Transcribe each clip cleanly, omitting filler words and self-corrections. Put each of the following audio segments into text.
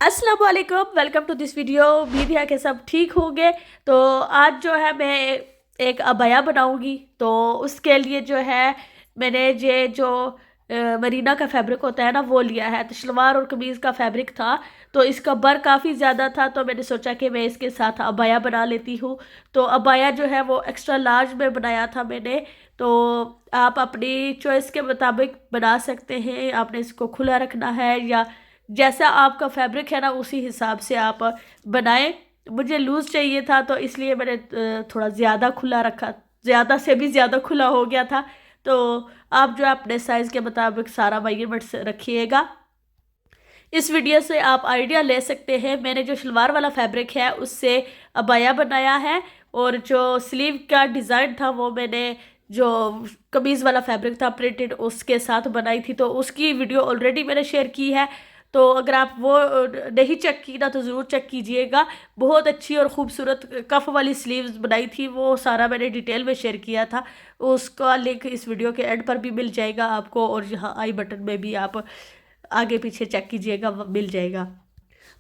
अस्सलाम वालेकुम, welcome to this video. उम्मीद है कि सब ठीक होंगे। तो आज जो है मैं एक अबाया बनाऊंगी। तो उसके लिए जो है मैंने ये जो मरीना का फैब्रिक होता है ना वो लिया है। तो शलवार और कमीज़ का फैब्रिक था, तो इसका बर काफ़ी ज़्यादा था, तो मैंने सोचा कि मैं इसके साथ अबाया बना लेती हूँ। तो अबाया जो है वो एक्स्ट्रा लार्ज में बनाया था मैंने। तो आप अपनी चॉइस के मुताबिक बना सकते हैं। आपने इसको खुला रखना है या जैसा आपका फैब्रिक है ना उसी हिसाब से आप बनाएं। मुझे लूज़ चाहिए था तो इसलिए मैंने थोड़ा ज़्यादा खुला रखा, ज़्यादा से भी ज़्यादा खुला हो गया था। तो आप जो है अपने साइज़ के मुताबिक सारा मेजरमेंट्स रखिएगा। इस वीडियो से आप आइडिया ले सकते हैं। मैंने जो शलवार वाला फैब्रिक है उससे अबाया बनाया है, और जो स्लीव का डिज़ाइन था वो मैंने जो कमीज़ वाला फैब्रिक था प्रिंटेड उसके साथ बनाई थी। तो उसकी वीडियो ऑलरेडी मैंने शेयर की है। तो अगर आप वो नहीं चेक की ना तो ज़रूर चेक कीजिएगा। बहुत अच्छी और ख़ूबसूरत कफ वाली स्लीव्स बनाई थी, वो सारा मैंने डिटेल में शेयर किया था। उसका लिंक इस वीडियो के एंड पर भी मिल जाएगा आपको, और यहाँ आई बटन में भी आप आगे पीछे चेक कीजिएगा, मिल जाएगा।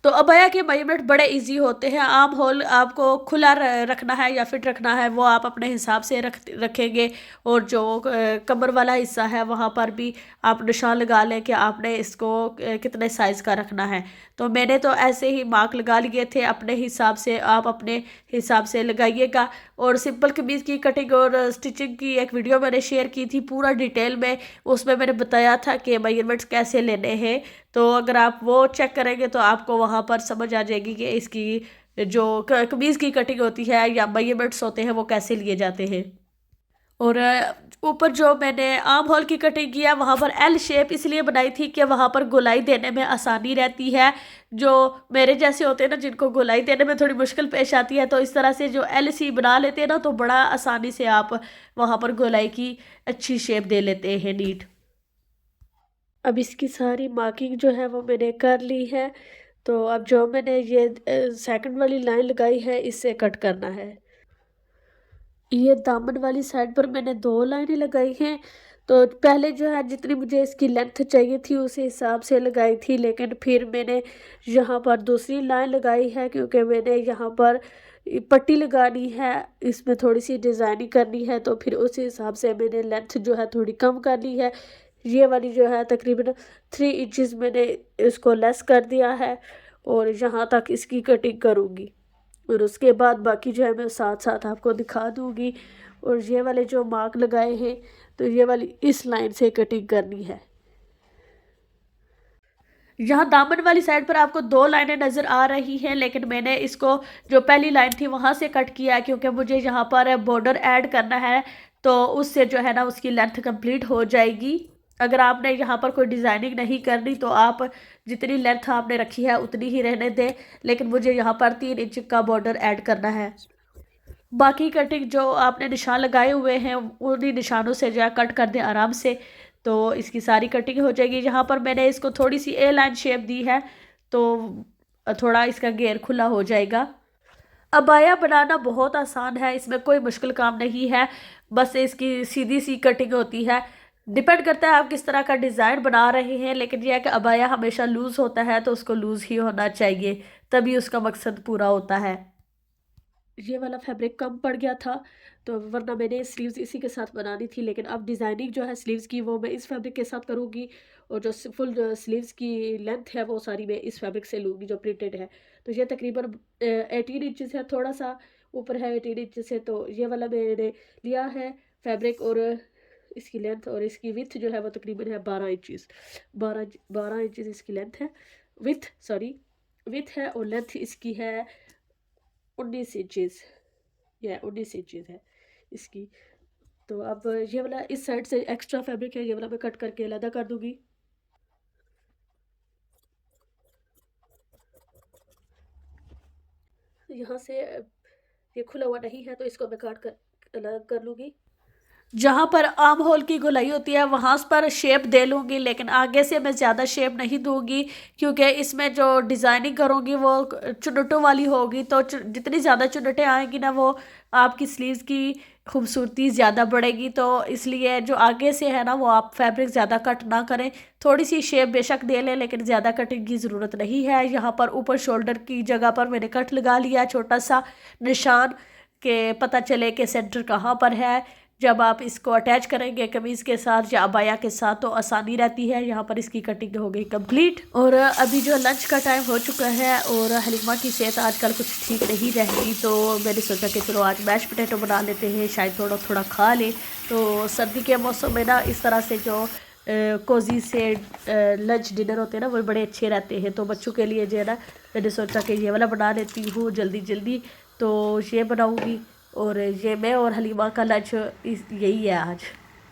तो अबाया के मेजरमेंट बड़े इजी होते हैं। आर्म होल आपको खुला रखना है या फिट रखना है वो आप अपने हिसाब से रखेंगे। और जो कमर वाला हिस्सा है वहाँ पर भी आप निशान लगा लें कि आपने इसको कितने साइज़ का रखना है। तो मैंने तो ऐसे ही मार्क लगा लिए थे अपने हिसाब से, आप अपने हिसाब से लगाइएगा। और सिंपल कमीज़ की कटिंग और स्टिचिंग की एक वीडियो मैंने शेयर की थी पूरा डिटेल में। उसमें मैंने बताया था कि मेजरमेंट्स कैसे लेने हैं। तो अगर आप वो चेक करेंगे तो आपको वहाँ पर समझ आ जाएगी कि इसकी जो कमीज़ की कटिंग होती है या मेजरमेंट्स होते हैं वो कैसे लिए जाते हैं। और ऊपर जो मैंने आर्म होल की कटिंग किया वहाँ पर एल शेप इसलिए बनाई थी कि वहाँ पर गोलाई देने में आसानी रहती है। जो मेरे जैसे होते हैं ना जिनको गोलाई देने में थोड़ी मुश्किल पेश आती है, तो इस तरह से जो एल सी बना लेते हैं ना तो बड़ा आसानी से आप वहाँ पर गोलाई की अच्छी शेप दे लेते हैं, नीट। अब इसकी सारी मार्किंग जो है वो मैंने कर ली है। तो अब जो मैंने ये सेकंड वाली लाइन लगाई है इससे कट करना है। ये दामन वाली साइड पर मैंने 2 लाइनें लगाई हैं। तो पहले जो है जितनी मुझे इसकी लेंथ चाहिए थी उसी हिसाब से लगाई थी, लेकिन फिर मैंने यहाँ पर दूसरी लाइन लगाई है क्योंकि मैंने यहाँ पर पट्टी लगानी है, इसमें थोड़ी सी डिज़ाइनिंग करनी है। तो फिर उसी हिसाब से मैंने लेंथ जो है थोड़ी कम कर ली है। ये वाली जो है तकरीबन 3 इंचज़ मैंने इसको लेस कर दिया है, और यहाँ तक इसकी कटिंग करूँगी। और उसके बाद बाकी जो है मैं साथ साथ आपको दिखा दूँगी। और ये वाले जो मार्क लगाए हैं तो ये वाली इस लाइन से कटिंग करनी है। यहाँ दामन वाली साइड पर आपको 2 लाइनें नज़र आ रही हैं, लेकिन मैंने इसको जो पहली लाइन थी वहाँ से कट किया है क्योंकि मुझे यहाँ पर बॉर्डर ऐड करना है। तो उससे जो है ना उसकी लेंथ कंप्लीट हो जाएगी। अगर आपने यहाँ पर कोई डिज़ाइनिंग नहीं करनी तो आप जितनी लेंथ आपने रखी है उतनी ही रहने दें, लेकिन मुझे यहाँ पर 3 इंच का बॉर्डर ऐड करना है। बाकी कटिंग जो आपने निशान लगाए हुए हैं उन्हीं निशानों से जो है कट कर दें आराम से। तो इसकी सारी कटिंग हो जाएगी। यहाँ पर मैंने इसको थोड़ी सी ए लाइन शेप दी है, तो थोड़ा इसका घेर खुला हो जाएगा। अबाया बनाना बहुत आसान है, इसमें कोई मुश्किल काम नहीं है, बस इसकी सीधी सी कटिंग होती है। डिपेंड करता है आप किस तरह का डिज़ाइन बना रहे हैं, लेकिन यह है कि अबाया हमेशा लूज़ होता है तो उसको लूज़ ही होना चाहिए, तभी उसका मकसद पूरा होता है। ये वाला फैब्रिक कम पड़ गया था, तो वरना मैंने स्लीव्स इसी के साथ बनानी थी, लेकिन अब डिज़ाइनिंग जो है स्लीव्स की वो मैं इस फैब्रिक के साथ करूँगी। और जो फुल स्लीव्स की लेंथ है वो सारी मैं इस फैब्रिक से लूँगी जो प्रिंटेड है। तो ये तकरीबन 18 इंचज़ है, थोड़ा सा ऊपर है 18 इंचज़ से। तो ये वाला मैंने लिया है फैब्रिक, और इसकी लेंथ और इसकी विथ जो है वो तकरीबन है 12 इंचज़। 12 इंचज़ इसकी लेंथ है, विथ सॉरी विथ है, और लेंथ इसकी है 19 इंचज़, या 19 इंचज़ है इसकी। तो अब ये वाला इस साइड से एक्स्ट्रा फैब्रिक है, ये वाला मैं कट करके अलग कर दूंगी। यहाँ से ये खुला हुआ नहीं है तो इसको मैं काट कर अलग कर लूँगी। जहाँ पर आर्म होल की गोलाई होती है वहाँ पर शेप दे लूँगी, लेकिन आगे से मैं ज़्यादा शेप नहीं दूँगी क्योंकि इसमें जो डिज़ाइनिंग करूँगी वो चुन्नटों वाली होगी। तो जितनी ज़्यादा चुन्नटें आएंगी ना वो आपकी स्लीव्स की खूबसूरती ज़्यादा बढ़ेगी। तो इसलिए जो आगे से है ना वो आप फैब्रिक ज़्यादा कट ना करें, थोड़ी सी शेप बेशक दे लें लेकिन ज़्यादा कटिंग की ज़रूरत नहीं है। यहाँ पर ऊपर शोल्डर की जगह पर मैंने कट लगा लिया, छोटा सा निशान के पता चले कि सेंटर कहाँ पर है। जब आप इसको अटैच करेंगे कमीज़ के साथ या अबाया के साथ तो आसानी रहती है। यहाँ पर इसकी कटिंग हो गई कंप्लीट। और अभी जो लंच का टाइम हो चुका है और हलीमा की सेहत आजकल कुछ ठीक नहीं रहती, तो मैंने सोचा कि चलो आज मैश पोटैटो बना लेते हैं, शायद थोड़ा थोड़ा खा लें। तो सर्दी के मौसम में ना इस तरह से जो कोजी से लंच डिनर होते हैं ना वो बड़े अच्छे रहते हैं। तो बच्चों के लिए जो है ना मैंने सोचा कि ये वाला बना लेती हूँ जल्दी जल्दी, तो ये बनाऊँगी। और ये मैं और हलीमा का लंच यही है आज।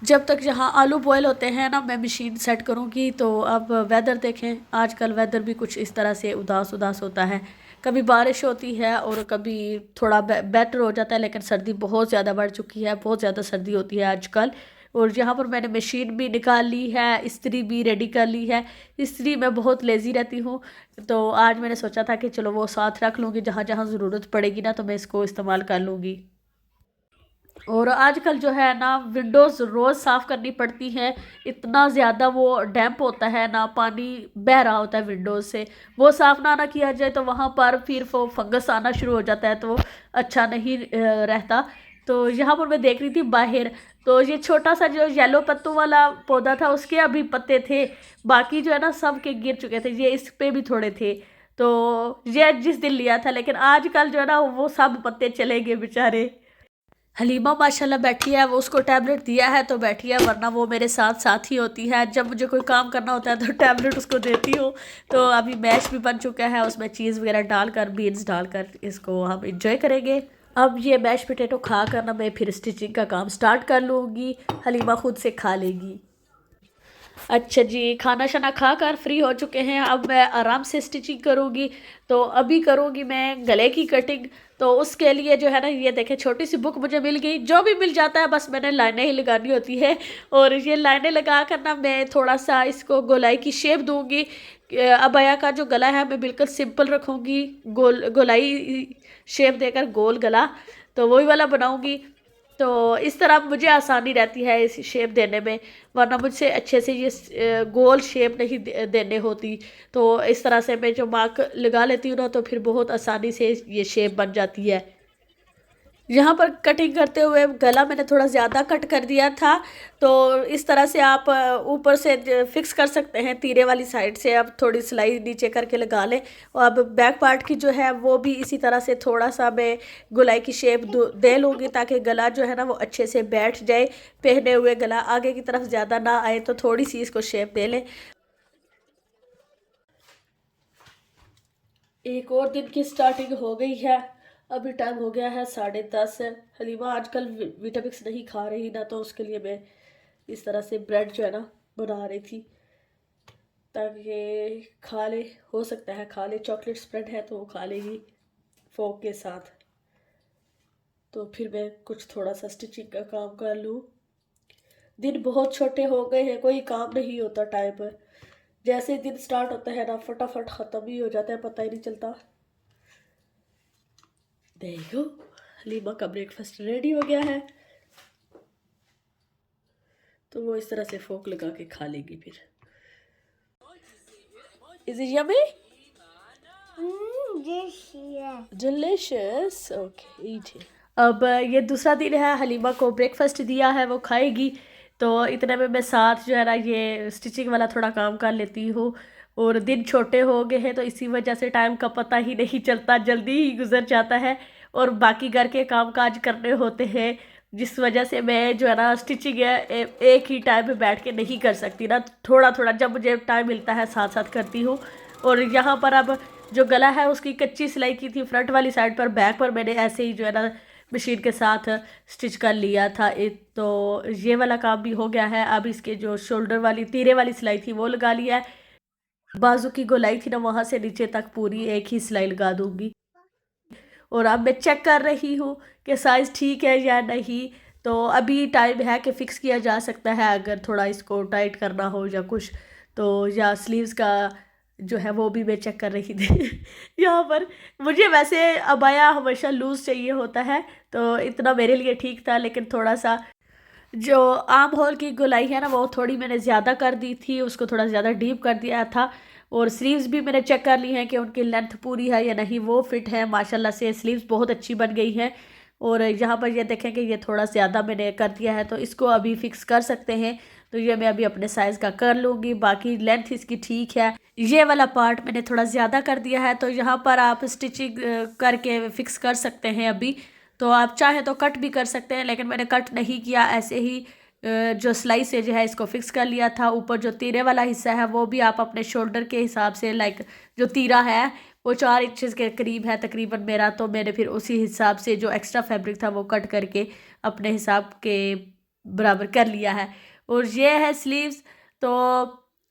जब तक यहाँ आलू बॉयल होते हैं ना मैं मशीन सेट करूँगी। तो अब वेदर देखें, आजकल वेदर भी कुछ इस तरह से उदास उदास होता है, कभी बारिश होती है और कभी थोड़ा बेटर हो जाता है, लेकिन सर्दी बहुत ज़्यादा बढ़ चुकी है, बहुत ज़्यादा सर्दी होती है आजकल। और यहाँ पर मैंने मशीन भी निकाल ली है, इस्त्री भी रेडी कर ली है। इस्त्री मैं बहुत लेज़ी रहती हूँ, तो आज मैंने सोचा था कि चलो वो साथ रख लूँगी, जहाँ जहाँ ज़रूरत पड़ेगी ना तो मैं इसको इस्तेमाल कर लूँगी। और आजकल जो है ना विंडोज़ रोज़ साफ़ करनी पड़ती हैं, इतना ज़्यादा वो डैम्प होता है ना, पानी बह रहा होता है विंडोज़ से। वो साफ़ ना किया जाए तो वहाँ पर फिर वो फंगस आना शुरू हो जाता है, तो अच्छा नहीं रहता। तो यहाँ पर मैं देख रही थी बाहर, तो ये छोटा सा जो येलो पत्तों वाला पौधा था उसके अभी पत्ते थे, बाकी जो है ना सब के गिर चुके थे, ये इस पे भी थोड़े थे। तो ये जिस दिन लिया था, लेकिन आजकल जो है ना वो सब पत्ते चले गए बेचारे। हलीमा माशाल्लाह बैठी है, वो उसको टैबलेट दिया है तो बैठी है, वरना वो मेरे साथ साथ ही होती है। जब मुझे कोई काम करना होता है तो टैबलेट उसको देती हूँ। तो अभी मैश भी बन चुका है, उसमें चीज़ वगैरह डालकर, बीन्स डालकर इसको हम इंजॉय करेंगे। अब ये मैश पोटैटो खा कर ना मैं फिर स्टिचिंग का काम स्टार्ट कर लूँगी, हलीमा खुद से खा लेगी। अच्छा जी, खाना शाना खा कर फ्री हो चुके हैं, अब मैं आराम से स्टिचिंग करूँगी। तो अभी करूँगी मैं गले की कटिंग। तो उसके लिए जो है ना ये देखें छोटी सी बुक मुझे मिल गई, जो भी मिल जाता है बस मैंने लाइनें ही लगानी होती है। और ये लाइनें लगा कर ना मैं थोड़ा सा इसको गोलाई की शेप दूँगी। अबाया का जो गला है मैं बिल्कुल सिंपल रखूँगी, गोलाई शेप देकर गोल गला, तो वही वाला बनाऊँगी। तो इस तरह मुझे आसानी रहती है इस शेप देने में, वरना मुझसे अच्छे से ये गोल शेप नहीं देने होती। तो इस तरह से मैं जो मार्क लगा लेती हूँ ना तो फिर बहुत आसानी से ये शेप बन जाती है। यहाँ पर कटिंग करते हुए गला मैंने थोड़ा ज़्यादा कट कर दिया था, तो इस तरह से आप ऊपर से फिक्स कर सकते हैं, तीरे वाली साइड से अब थोड़ी सिलाई नीचे करके लगा लें। और अब बैक पार्ट की जो है वो भी इसी तरह से थोड़ा सा मैं गोलाई की शेप दे लूँगी, ताकि गला जो है ना वो अच्छे से बैठ जाए। पहने हुए गला आगे की तरफ ज़्यादा ना आए, तो थोड़ी सी इसको शेप दे लें। एक और दिन की स्टार्टिंग हो गई है, अभी टाइम हो गया है 10:30। हलीमा आजकल विटामिक्स नहीं खा रही ना, तो उसके लिए मैं इस तरह से ब्रेड जो है ना बना रही थी, ताकि खा ले, हो सकता है खा ले। चॉकलेट स्प्रेड है तो वो खा लेगी फोक के साथ। तो फिर मैं कुछ थोड़ा सा स्टिचिंग का काम कर लूँ। दिन बहुत छोटे हो गए हैं, कोई काम नहीं होता टाइम पर। जैसे दिन स्टार्ट होता है ना फटाफट ख़त्म ही हो जाता है, पता ही नहीं चलता। देखो हलीमा का ब्रेकफास्ट रेडी हो गया है, तो वो इस तरह से फोक लगा के खा लेगी फिर। Is it yummy? Delicious. Okay, eat it. अब ये दूसरा दिन है, हलीमा को ब्रेकफास्ट दिया है, वो खाएगी। तो इतने में मैं साथ जो है ना ये स्टिचिंग वाला थोड़ा काम कर लेती हूँ। और दिन छोटे हो गए हैं तो इसी वजह से टाइम का पता ही नहीं चलता, जल्दी ही गुजर जाता है। और बाकी घर के काम काज करने होते हैं, जिस वजह से मैं जो है ना स्टिचिंग है एक ही टाइम पे बैठ के नहीं कर सकती ना, थोड़ा थोड़ा जब मुझे टाइम मिलता है साथ साथ करती हूँ। और यहाँ पर अब जो गला है उसकी कच्ची सिलाई की थी फ्रंट वाली साइड पर, बैक पर मैंने ऐसे ही जो है ना मशीन के साथ स्टिच कर लिया था। तो ये वाला काम भी हो गया है। अब इसके जो शोल्डर वाली तीरे वाली सिलाई थी वो लगा लिया है, बाजू की गोलाई थी ना वहाँ से नीचे तक पूरी एक ही सिलाई लगा दूंगी। और अब मैं चेक कर रही हूँ कि साइज़ ठीक है या नहीं। तो अभी टाइम है कि फ़िक्स किया जा सकता है, अगर थोड़ा इसको टाइट करना हो या कुछ, तो या स्लीव्स का जो है वो भी मैं चेक कर रही थी। यहाँ पर मुझे वैसे अबाया हमेशा लूज़ चाहिए होता है, तो इतना मेरे लिए ठीक था, लेकिन थोड़ा सा जो आर्म होल की गोलाई है ना वो थोड़ी मैंने ज़्यादा कर दी थी, उसको थोड़ा ज़्यादा डीप कर दिया था। और स्लीव्स भी मैंने चेक कर ली हैं कि उनकी लेंथ पूरी है या नहीं, वो फिट है माशाल्लाह से, स्लीव्स बहुत अच्छी बन गई हैं। और यहाँ पर ये देखें कि ये थोड़ा ज़्यादा मैंने कर दिया है, तो इसको अभी फिक्स कर सकते हैं। तो ये मैं अभी अपने साइज़ का कर लूँगी, बाकी लेंथ इसकी ठीक है। ये वाला पार्ट मैंने थोड़ा ज़्यादा कर दिया है, तो यहाँ पर आप स्टिचिंग करके फिक्स कर सकते हैं अभी। तो आप चाहें तो कट भी कर सकते हैं, लेकिन मैंने कट नहीं किया, ऐसे ही जो सिलाई से जो है इसको फिक्स कर लिया था। ऊपर जो तीरे वाला हिस्सा है वो भी आप अपने शोल्डर के हिसाब से, लाइक जो तीरा है वो 4 इंचज़ के करीब है तकरीबन मेरा, तो मैंने फिर उसी हिसाब से जो एक्स्ट्रा फैब्रिक था वो कट करके अपने हिसाब के बराबर कर लिया है। और ये है स्लीव्स। तो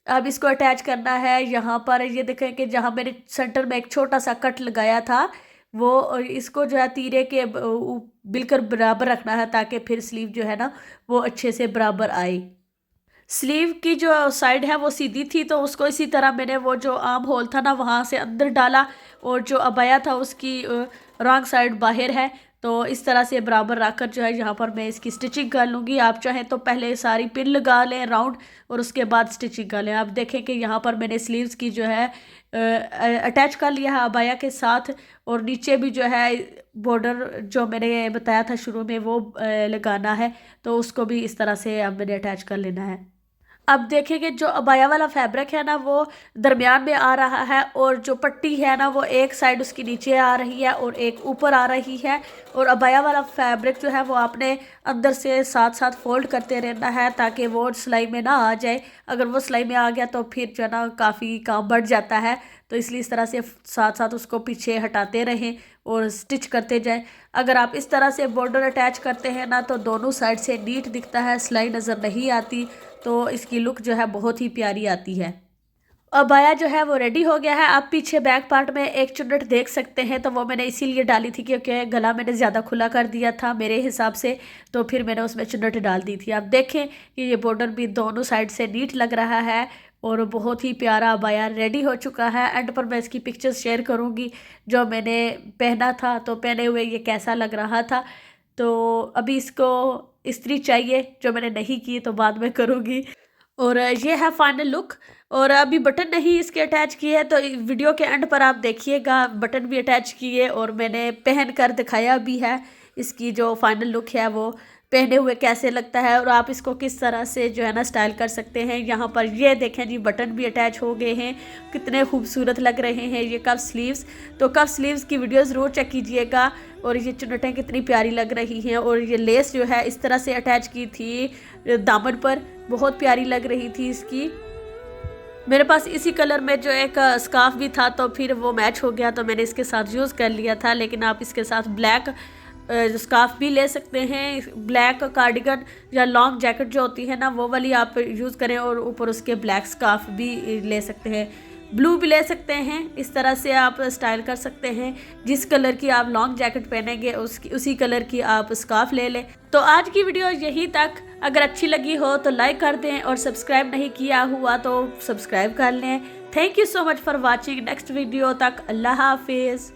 अब इसको अटैच करना है। यहाँ पर ये देखें कि जहाँ मैंने सेंटर में एक छोटा सा कट लगाया था, वो इसको जो है तीरे के बिल्कुल बराबर रखना है, ताकि फिर स्लीव जो है ना वो अच्छे से बराबर आए। स्लीव की जो साइड है वो सीधी थी, तो उसको इसी तरह मैंने वो जो आर्म होल था ना वहाँ से अंदर डाला, और जो अबाया था उसकी रॉन्ग साइड बाहर है। तो इस तरह से बराबर रखकर जो है यहाँ पर मैं इसकी स्टिचिंग कर लूँगी। आप चाहें तो पहले सारी पिन लगा लें राउंड, और उसके बाद स्टिचिंग कर लें। आप देखें कि यहाँ पर मैंने स्लीव्स की जो है अटैच कर लिया है अबाया के साथ, और नीचे भी जो है बॉर्डर जो मैंने बताया था शुरू में वो लगाना है, तो उसको भी इस तरह से अब मैंने अटैच कर लेना है। अब देखेंगे जो अबाया वाला फैब्रिक है ना वो दरमियान में आ रहा है, और जो पट्टी है ना वो एक साइड उसकी नीचे आ रही है और एक ऊपर आ रही है। और अबाया वाला फैब्रिक जो है वो आपने अंदर से साथ साथ फोल्ड करते रहना है, ताकि वो सिलाई में ना आ जाए। अगर वो सिलाई में आ गया तो फिर जो है ना काफ़ी काम बढ़ जाता है, तो इसलिए इस तरह से साथ साथ उसको पीछे हटाते रहें और स्टिच करते जाएं। अगर आप इस तरह से बॉर्डर अटैच करते हैं ना तो दोनों साइड से नीट दिखता है, सिलाई नज़र नहीं आती, तो इसकी लुक जो है बहुत ही प्यारी आती है। अबाया जो है वो रेडी हो गया है। आप पीछे बैक पार्ट में एक चुन्नट देख सकते हैं, तो वो मैंने इसीलिए डाली थी क्योंकि गला मैंने ज़्यादा खुला कर दिया था मेरे हिसाब से, तो फिर मैंने उसमें चुन्नट डाल दी थी। आप देखें कि ये बॉर्डर भी दोनों साइड से नीट लग रहा है, और बहुत ही प्यारा अबाया रेडी हो चुका है। एंड पर मैं इसकी पिक्चर्स शेयर करूँगी जो मैंने पहना था, तो पहने हुए ये कैसा लग रहा था। तो अभी इसको इस्त्री चाहिए, जो मैंने नहीं की, तो बाद में करूँगी। और ये है फाइनल लुक। और अभी बटन नहीं इसके अटैच किए हैं, तो वीडियो के एंड पर आप देखिएगा बटन भी अटैच किए, और मैंने पहन कर दिखाया भी है इसकी जो फाइनल लुक है वो पहने हुए कैसे लगता है, और आप इसको किस तरह से जो है ना स्टाइल कर सकते हैं। यहाँ पर ये देखें जी बटन भी अटैच हो गए हैं, कितने खूबसूरत लग रहे हैं ये कफ स्लीव्स। तो कफ स्लीव्स की वीडियो ज़रूर चेक कीजिएगा। और ये चुन्नटें कितनी प्यारी लग रही हैं, और ये लेस जो है इस तरह से अटैच की थी दामन पर, बहुत प्यारी लग रही थी इसकी। मेरे पास इसी कलर में जो एक स्कार्फ भी था, तो फिर वो मैच हो गया, तो मैंने इसके साथ यूज़ कर लिया था। लेकिन आप इसके साथ ब्लैक स्कार्फ भी ले सकते हैं, ब्लैक कार्डिगन या लॉन्ग जैकेट जो होती है ना वो वाली आप यूज़ करें, और ऊपर उसके ब्लैक स्कार्फ भी ले सकते हैं, ब्लू भी ले सकते हैं। इस तरह से आप स्टाइल कर सकते हैं। जिस कलर की आप लॉन्ग जैकेट पहनेंगे उसी कलर की आप स्कार्फ ले लें। तो आज की वीडियो यहीं तक। अगर अच्छी लगी हो तो लाइक कर दें, और सब्सक्राइब नहीं किया हुआ तो सब्सक्राइब कर लें। Thank you so much for watching. Next video तक अल्लाह हाफिज़।